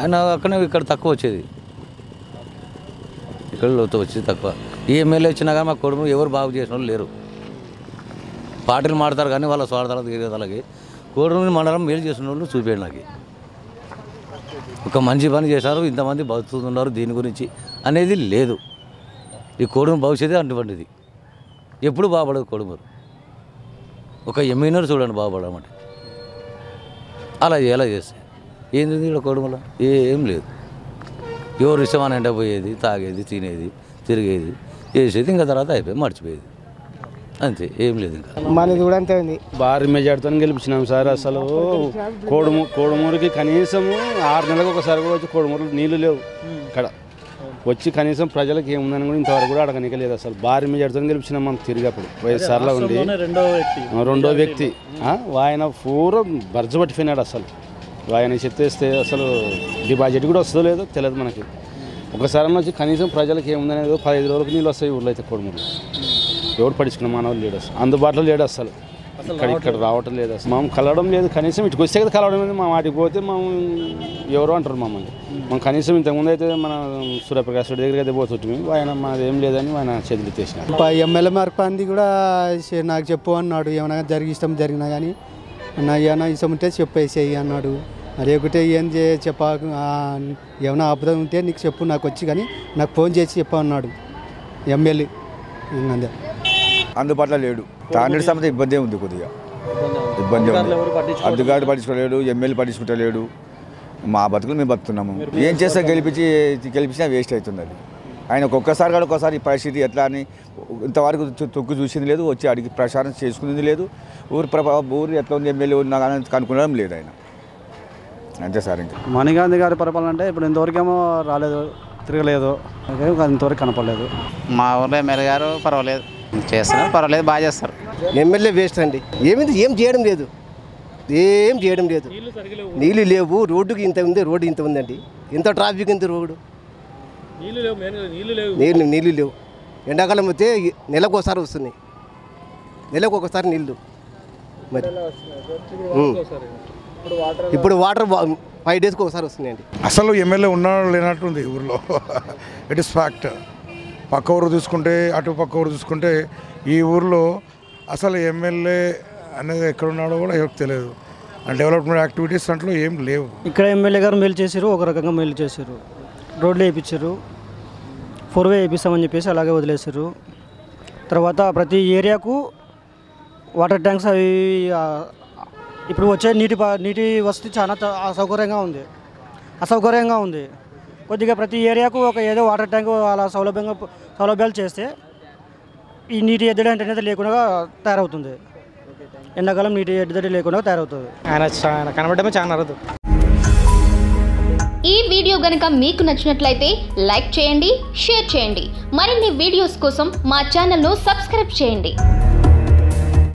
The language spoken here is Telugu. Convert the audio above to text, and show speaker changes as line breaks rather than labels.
ఆయన అక్కడనే ఇక్కడ తక్కువ వచ్చేది, ఇక్కడ లోతు వచ్చేది తక్కువ. ఏ ఎమ్మెల్యే వచ్చినా కానీ మా కొడుకు ఎవరు బాగు చేసిన వాళ్ళు లేరు. పార్టీలు మాడతారు కానీ వాళ్ళ స్వార్థాలకు తిరిగేదాలకి కోడూరు మండలం మేలు చేసిన వాళ్ళు చూపాడు నాకు. ఒక మంచి పని చేశారు, ఇంతమంది బతుకుతున్నారు దీని గురించి అనేది లేదు. ఈ కోడూరు భవిష్యత్తు అటువంటిది, ఎప్పుడు బాగుపడదు కోడుమూరు. ఒక ఎమ్మెల్యేని చూడండి బాగుపడమంటే అలా ఎలా చేస్తే ఏంది ఇక్కడ కోడుమూల ఏం లేదు. ఎవరు ఇష్టం అని అంటే పోయేది, తాగేది, తినేది, తిరిగేది, చేసేది, ఇంకా తర్వాత అయిపోయి మర్చిపోయేది, అంతే, ఏం లేదు. ఇంకా
మనది కూడా అంతే ఉంది.
భారీ మెజార్టీతో గెలిపించినాం సార్. అసలు కోడుమూరుకి కనీసము 6 నెలలకు ఒకసారి వచ్చి కోడుమూరులో నీళ్లు లేవు. ఇక్కడ వచ్చి కనీసం ప్రజలకు ఏముందని కూడా ఇంతవరకు కూడా అడగనికలేదు. అసలు భారీ మెజార్టీతో గెలిపించినాం మనం తిరిగప్పుడు. వైఎస్ఆర్లో ఉండి రెండో వ్యక్తి ఆయన పూర్వం బర్జ పట్టిపోయినాడు. అసలు ఆయన చెత్తేస్తే అసలు డిపాజిట్ కూడా వస్తుందో లేదో తెలియదు మనకి. ఒకసారి వచ్చి కనీసం ప్రజలకు ఏముందనేది 15 రోజులకు నీళ్ళు వస్తాయి ఊళ్ళో అయితే కోడుమూరులో. ఎవరు పడుచుకున్న మానవులు లేడు, అసలు అందుబాటులో లేడు. అసలు ఇక్కడ రావటం లేదు, అసలు మనం కలవడం లేదు. కనీసం ఇటుకు వస్తే కదా కలవడం లేదు. మా వాటికి పోతే మనం ఎవరో అంటారు మమ్మల్ని. మనం కనీసం ఇంతకుముందు అయితే మన సూర్యప్రకాష్ రెడ్డి దగ్గరికి అయితే పోతుంటే ఆయన మనది ఏం లేదని ఆయన చేతులు తీసినాడు.
ఎమ్మెల్యే మార్పంది కూడా నాకు చెప్పు అన్నాడు. ఏమైనా ఇష్టం జరిగినా కానీ అన్న ఏమైనా ఇష్టం ఉంటే చెప్పేసేయి అన్నాడు. మరి ఒకటే ఏం చెప్పా, ఏమైనా ఆపద ఉంటే నీకు చెప్పు, నాకు వచ్చి కానీ నాకు ఫోన్ చేసి చెప్పా అన్నాడు ఎమ్మెల్యే. అంతే,
అందుబాటులో లేడు. తాండ్రి సమస్య ఇబ్బంది ఉంది, కొద్దిగా ఇబ్బంది ఉంది. అధికారులు పట్టించుకోలేడు, ఎమ్మెల్యే పట్టించుకుంటలేడు. మా బతుకులు మేము బతుకుతున్నాము. ఏం చేస్తే గెలిపించినా వేస్ట్ అవుతుంది. అది ఆయన ఒక్కొక్కసారి కూడా ఒక్కోసారి ఈ పరిస్థితి ఎట్లా అని ఇంతవరకు తొక్కు చూసింది లేదు, వచ్చి అడిగి ప్రచారం చేసుకునేది లేదు. ఊరు ఎట్లా ఉంది ఎమ్మెల్యే ఉన్నా కానీ కనుక్కునడం లేదు ఆయన. అంతే సార్. ఇంకా
మణిగాంధీ గారి పరిపాలన అంటే ఇప్పుడు ఇంతవరకేమో రాలేదు, తిరగలేదు, ఇంతవరకు కనపడలేదు.
మా ఊర్లో ఎమ్మెల్యే గారు పర్వాలేదు చేస్తున్నారు, పర్వాలేదు, బాగా చేస్తారు.
ఎమ్మెల్యే వేస్ట్ అండి. ఏం చేయడం లేదు, ఏం చేయడం లేదు. నీళ్ళు లేవు, రోడ్డుకి ఇంత ఉంది, రోడ్డు ఇంత ఉందండి. ఇంత ట్రాఫిక్, ఇంత రోడ్డు, నీళ్ళు లేవు. ఎండాకాలం వస్తే నెలకు ఒకసారి వస్తున్నాయి, నెలకు ఒకసారి నీళ్ళు. మరి ఇప్పుడు వాటర్ 5 డేస్కి ఒకసారి వస్తున్నాయండి.
అసలు ఎమ్మెల్యే ఉన్నాడు లేనట్టుంది ఊర్లో. It is fact. పక్క ఊరు చూసుకుంటే, అటు పక్క ఊరు చూసుకుంటే ఈ ఊర్లో అసలు ఎమ్మెల్యే అనేది ఎక్కడున్నాడో కూడా ఎవరికి తెలియదు. డెవలప్మెంట్ యాక్టివిటీస్ అంట్లో ఏం లేవు.
ఇక్కడ ఎమ్మెల్యే గారు మేలు చేశారు, ఒక రకంగా మేలు చేశారు. రోడ్లు వేయించారు, 4 వే వేయిస్తామని చెప్పేసి అలాగే వదిలేశారు. తర్వాత ప్రతి ఏరియాకు వాటర్ ట్యాంక్స్ అవి ఇప్పుడు వచ్చే నీటి వసతి చాలా అసౌకర్యంగా ఉంది. కొద్దిగా ప్రతి ఏరియాకు ఒక ఏదో వాటర్ ట్యాంక్ అలా సౌలభ్యాలు చేస్తే ఈ నీటి ఎద్దడి అనేది లేకుండా తయారవుతుంది. ఎండాకాలం నీటి ఎద్దడి లేకుండా తయారవుతుంది.
ఆయన కనబడమే చాలా అరదు.
ఈ వీడియో గనుక మీకు నచ్చినట్లయితే లైక్ చేయండి, షేర్ చేయండి. మరిన్ని వీడియోస్ కోసం మా ఛానల్ను సబ్స్క్రైబ్ చేయండి.